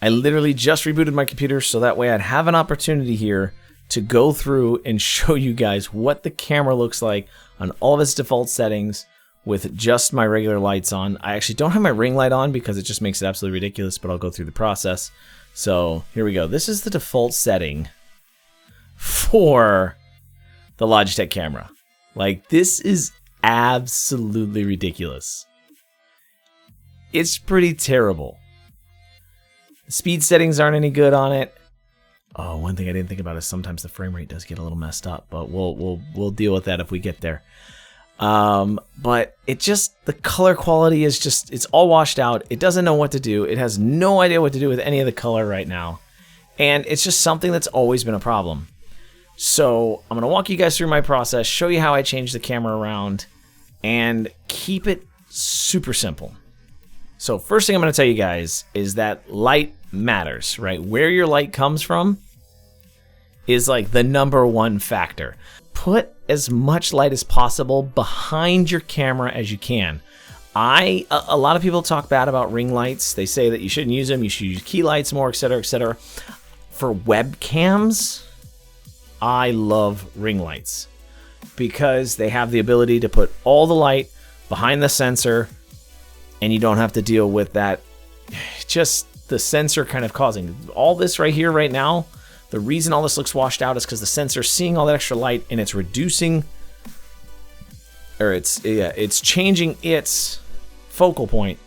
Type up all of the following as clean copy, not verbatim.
I literally just rebooted my computer so that way I'd have an opportunity here to go through and show you guys what the camera looks like on all of its default settings with just my regular lights on. I actually don't have my ring light on because it just makes it absolutely ridiculous, but I'll go through the process. So here we go. This is the default setting for the Logitech camera. Like, this is absolutely ridiculous. It's pretty terrible. The speed settings aren't any good on it. Oh, one thing I didn't think about is sometimes the frame rate does get a little messed up, but we'll deal with that if we get there. But it just, the color quality is just, it's all washed out. It doesn't know what to do. It has no idea what to do with any of the color right now. And it's just something that's always been a problem. So I'm going to walk you guys through my process, show you how I change the camera around, and keep it super simple. So first thing I'm going to tell you guys is that light matters, right? Where your light comes from is like the #1 factor. Put as much light as possible behind your camera as you can. A lot of people talk bad about ring lights. They say that you shouldn't use them. You should use key lights more, etc., etc. For webcams, I love ring lights because they have the ability to put all the light behind the sensor and you don't have to deal with that, just the sensor kind of causing all this right here right now. The reason all this looks washed out is because the sensor's seeing all that extra light and it's reducing, or it's changing its focal point.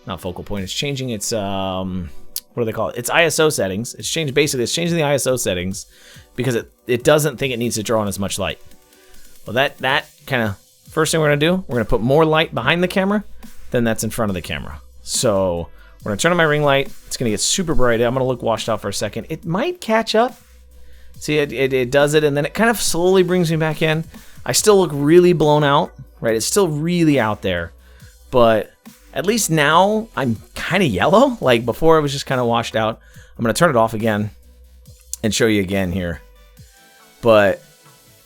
Not focal point, it's changing its, what do they call it? It's ISO settings. It's changing the ISO settings because it doesn't think it needs to draw on as much light. Well, that kind of, first thing we're going to do, we're going to put more light behind the camera than that's in front of the camera. So we're going to turn on my ring light. It's going to get super bright. I'm going to look washed out for a second. It might catch up. See, it does it, and then it kind of slowly brings me back in. I still look really blown out, right? It's still really out there. But at least now I'm kind of yellow. Like before, it was just kind of washed out. I'm going to turn it off again and show you again here. But,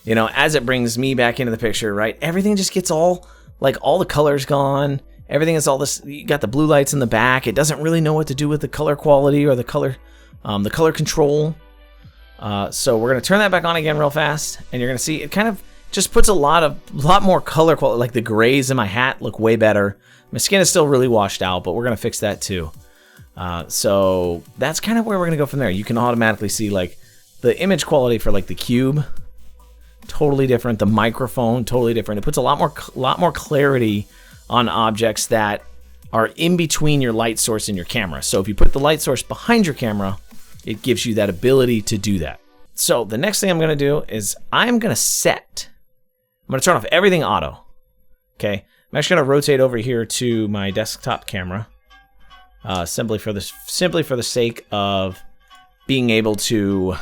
you know, as it brings me back into the picture, right? Everything just gets all, like all the color's gone. Everything is all this, you got the blue lights in the back. It doesn't really know what to do with the color quality or the color control. So we're going to turn that back on again real fast. And you're going to see it kind of just puts a lot more color quality. Like the grays in my hat look way better. My skin is still really washed out, but we're going to fix that too. So that's kind of where we're going to go from there. You can automatically see like the image quality for like the cube, totally different. The microphone, totally different. It puts a lot more clarity on objects that are in between your light source and your camera. So if you put the light source behind your camera, it gives you that ability to do that. So the next thing I'm going to do is I'm going to turn off everything auto. Okay. I'm actually going to rotate over here to my desktop camera, simply for the sake of being able to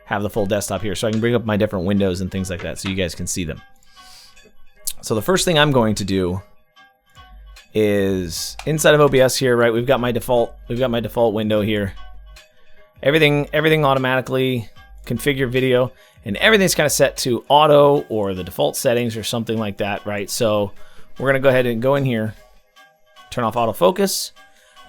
have the full desktop here, so I can bring up my different windows and things like that, so you guys can see them. So the first thing I'm going to do is inside of OBS here, right? We've got my default window here. Everything automatically configure video, and everything's kind of set to auto or the default settings or something like that, right? So we're gonna go ahead and go in here, turn off autofocus.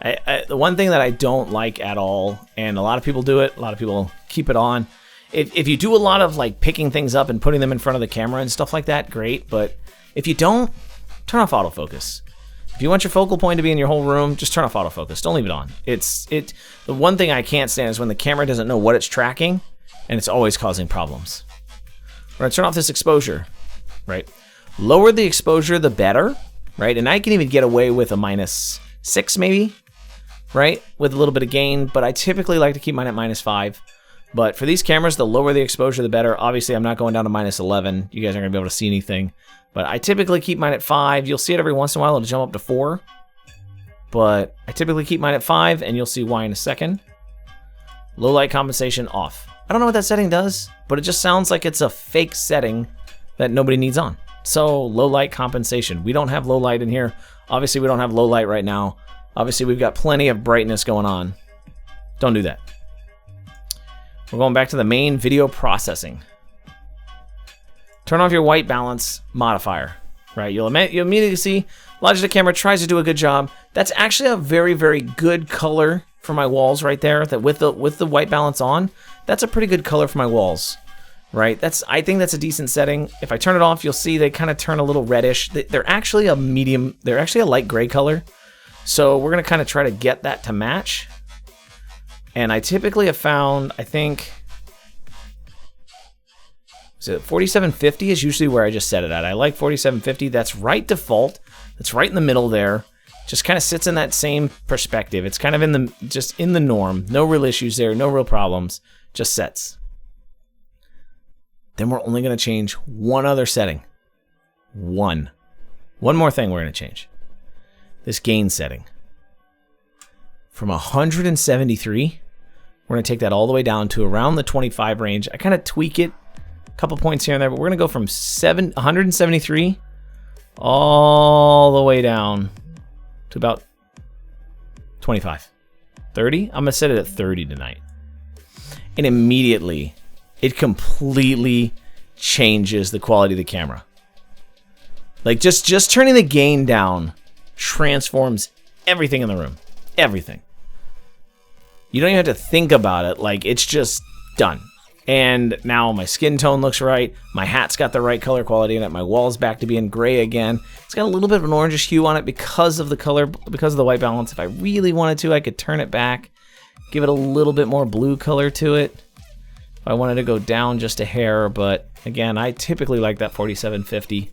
The one thing that I don't like at all, and a lot of people do it, a lot of people keep it on. If you do a lot of like picking things up and putting them in front of the camera and stuff like that, great. But if you don't, turn off autofocus. If you want your focal point to be in your whole room, just turn off autofocus. Don't leave it on. The one thing I can't stand is when the camera doesn't know what it's tracking, and it's always causing problems. We're gonna turn off this exposure, right? Lower the exposure, the better, right? And I can even get away with a -6 maybe, right? With a little bit of gain, but I typically like to keep mine at -5. But for these cameras, the lower the exposure, the better. Obviously, I'm not going down to -11. You guys aren't gonna be able to see anything. But I typically keep mine at 5. You'll see it every once in a while. It'll jump up to 4. But I typically keep mine at 5, and you'll see why in a second. Low light compensation off. I don't know what that setting does, but it just sounds like it's a fake setting that nobody needs on. So low light compensation. We don't have low light in here. Obviously, we don't have low light right now. Obviously, we've got plenty of brightness going on. Don't do that. We're going back to the main video processing. Turn off your white balance modifier, right? You'll immediately see Logitech camera tries to do a good job. That's actually a very, very good color for my walls right there. That with the white balance on, that's a pretty good color for my walls, right? I think that's a decent setting. If I turn it off, you'll see they kind of turn a little reddish. They're actually a medium. They're actually a light gray color. So we're gonna kind of try to get that to match. And I typically have found, I think, so 4750 is usually where I just set it at. I like 4750. That's right default. That's right in the middle there. Just kind of sits in that same perspective. It's kind of just in the norm. No real issues there. No real problems. Just sets. Then we're only going to change one other setting. One more thing we're going to change. This gain setting. From 173, we're going to take that all the way down to around the 25 range. I kind of tweak it a couple points here and there, but we're going to go from 173 all the way down to about 25. 30? I'm going to set it at 30 tonight. And immediately, it completely changes the quality of the camera. Like, just turning the gain down transforms everything in the room. Everything. You don't even have to think about it. Like, it's just done. And now my skin tone looks right. My hat's got the right color quality in it. My wall's back to being gray again. It's got a little bit of an orangish hue on it because of the color, because of the white balance. If I really wanted to, I could turn it back, give it a little bit more blue color to it. If I wanted to go down just a hair, but again, I typically like that 4750.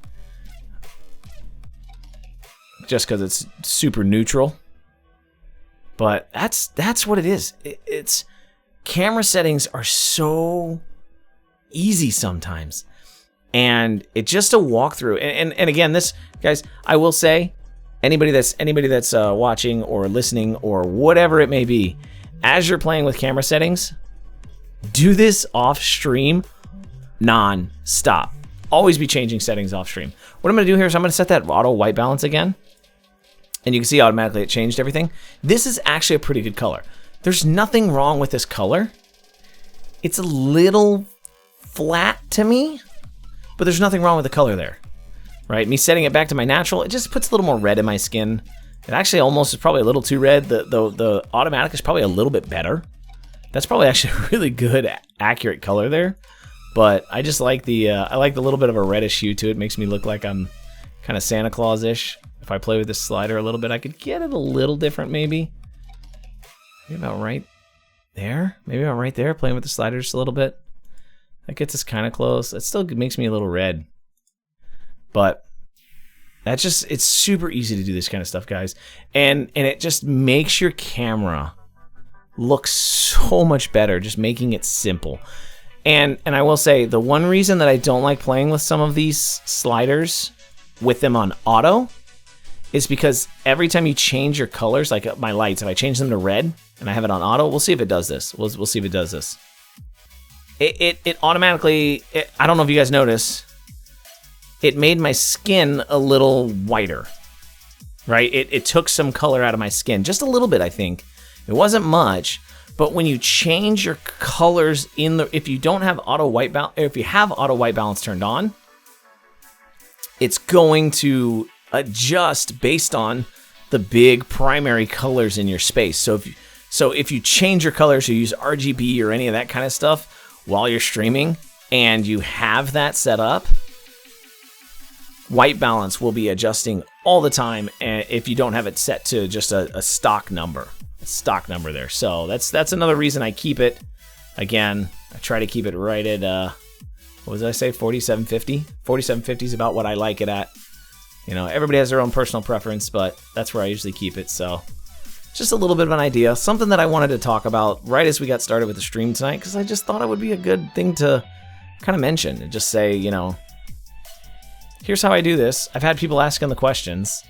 Just because it's super neutral. But that's what it is. It's camera settings are so easy sometimes, and it's just a walkthrough. And again, this, guys, I will say, anybody that's watching or listening or whatever it may be, as you're playing with camera settings, do this off stream non-stop. Always be changing settings off stream. What I'm going to do here is I'm going to set that auto white balance again. And you can see automatically it changed everything. This is actually a pretty good color. There's nothing wrong with this color. It's a little flat to me, but there's nothing wrong with the color there, right? Me setting it back to my natural, it just puts a little more red in my skin. It actually almost is probably a little too red. The automatic is probably a little bit better. That's probably actually a really good, accurate color there. But I just like I like the little bit of a reddish hue to it. It makes me look like I'm kind of Santa Claus-ish. If I play with this slider a little bit, I could get it a little different maybe. Maybe about right there. Maybe about right there, playing with the slider just a little bit. That gets us kind of close. It still makes me a little red. But that's just, it's super easy to do this kind of stuff, guys. And it just makes your camera look so much better, just making it simple. And I will say, the one reason that I don't like playing with some of these sliders with them on auto is because every time you change your colors, like my lights, if I change them to red and I have it on auto, we'll see if it does this. We'll see if it does this. It automatically, I don't know if you guys notice, it made my skin a little whiter, right? It took some color out of my skin, just a little bit, I think. It wasn't much, but when you change your colors if you don't have auto white balance, if you have auto white balance turned on, it's going to adjust based on the big primary colors in your space. So if you change your colors, you use RGB or any of that kind of stuff while you're streaming, and you have that set up, white balance will be adjusting all the time. And if you don't have it set to just a stock number, there. So that's another reason I keep it. Again, I try to keep it right at what did I say? 4750. 4750 is about what I like it at. You know, everybody has their own personal preference, but that's where I usually keep it. So just a little bit of an idea, something that I wanted to talk about right as we got started with the stream tonight, because I just thought it would be a good thing to kind of mention and just say, you know, here's how I do this. I've had people asking the questions,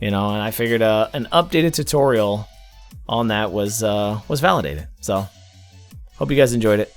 you know, and I figured an updated tutorial on that was validated. So hope you guys enjoyed it.